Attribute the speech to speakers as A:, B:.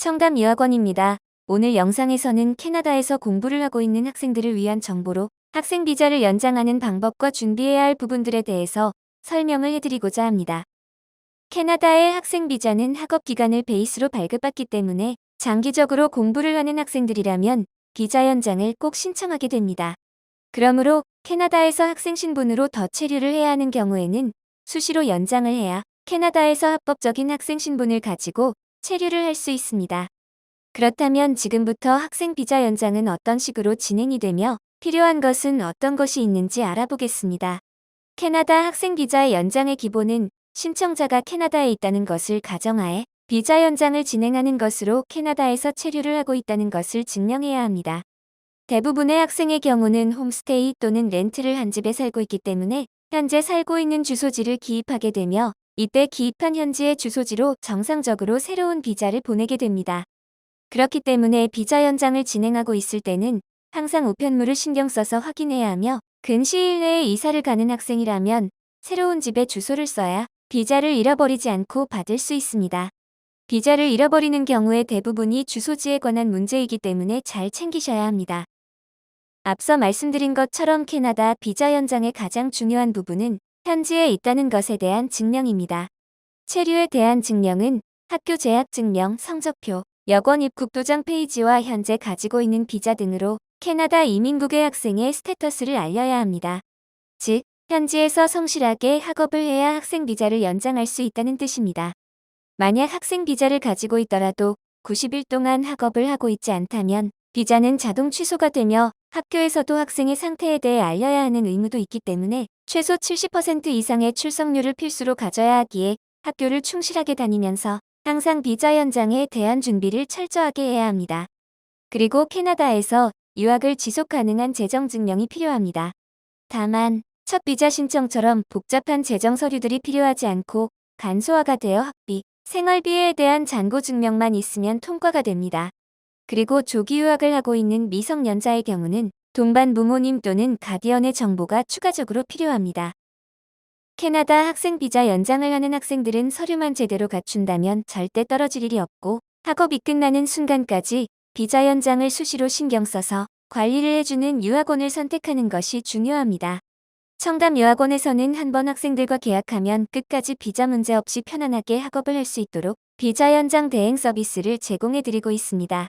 A: 청담유학원입니다. 오늘 영상에서는 캐나다에서 공부를 하고 있는 학생들을 위한 정보로 학생 비자를 연장하는 방법과 준비해야 할 부분들에 대해서 설명을 해드리고자 합니다. 캐나다의 학생 비자는 학업 기간을 베이스로 발급받기 때문에 장기적으로 공부를 하는 학생들이라면 비자 연장을 꼭 신청하게 됩니다. 그러므로 캐나다에서 학생 신분으로 더 체류를 해야 하는 경우에는 수시로 연장을 해야 캐나다에서 합법적인 학생 신분을 가지고 체류를 할 수 있습니다. 그렇다면 지금부터 학생 비자 연장은 어떤 식으로 진행이 되며 필요한 것은 어떤 것이 있는지 알아보겠습니다. 캐나다 학생 비자의 연장의 기본은 신청자가 캐나다에 있다는 것을 가정하에 비자 연장을 진행하는 것으로 캐나다에서 체류를 하고 있다는 것을 증명해야 합니다. 대부분의 학생의 경우는 홈스테이 또는 렌트를 한 집에 살고 있기 때문에 현재 살고 있는 주소지를 기입하게 되며 이때 기입한 현지의 주소지로 정상적으로 새로운 비자를 보내게 됩니다. 그렇기 때문에 비자 연장을 진행하고 있을 때는 항상 우편물을 신경 써서 확인해야 하며 근시일 내에 이사를 가는 학생이라면 새로운 집에 주소를 써야 비자를 잃어버리지 않고 받을 수 있습니다. 비자를 잃어버리는 경우의 대부분이 주소지에 관한 문제이기 때문에 잘 챙기셔야 합니다. 앞서 말씀드린 것처럼 캐나다 비자 연장의 가장 중요한 부분은 현지에 있다는 것에 대한 증명입니다. 체류에 대한 증명은 학교 재학 증명, 성적표, 여권 입국 도장 페이지와 현재 가지고 있는 비자 등으로 캐나다 이민국의 학생의 스테터스를 알려야 합니다. 즉, 현지에서 성실하게 학업을 해야 학생 비자를 연장할 수 있다는 뜻입니다. 만약 학생 비자를 가지고 있더라도 90일 동안 학업을 하고 있지 않다면 비자는 자동 취소가 되며 학교에서도 학생의 상태에 대해 알려야 하는 의무도 있기 때문에 최소 70% 이상의 출석률을 필수로 가져야 하기에 학교를 충실하게 다니면서 항상 비자 연장에 대한 준비를 철저하게 해야 합니다. 그리고 캐나다에서 유학을 지속 가능한 재정 증명이 필요합니다. 다만 첫 비자 신청처럼 복잡한 재정 서류들이 필요하지 않고 간소화가 되어 학비, 생활비에 대한 잔고 증명만 있으면 통과가 됩니다. 그리고 조기 유학을 하고 있는 미성년자의 경우는 동반 부모님 또는 가디언의 정보가 추가적으로 필요합니다. 캐나다 학생 비자 연장을 하는 학생들은 서류만 제대로 갖춘다면 절대 떨어질 일이 없고 학업이 끝나는 순간까지 비자 연장을 수시로 신경 써서 관리를 해주는 유학원을 선택하는 것이 중요합니다. 청담유학원에서는 한번 학생들과 계약하면 끝까지 비자 문제 없이 편안하게 학업을 할 수 있도록 비자 연장 대행 서비스를 제공해드리고 있습니다.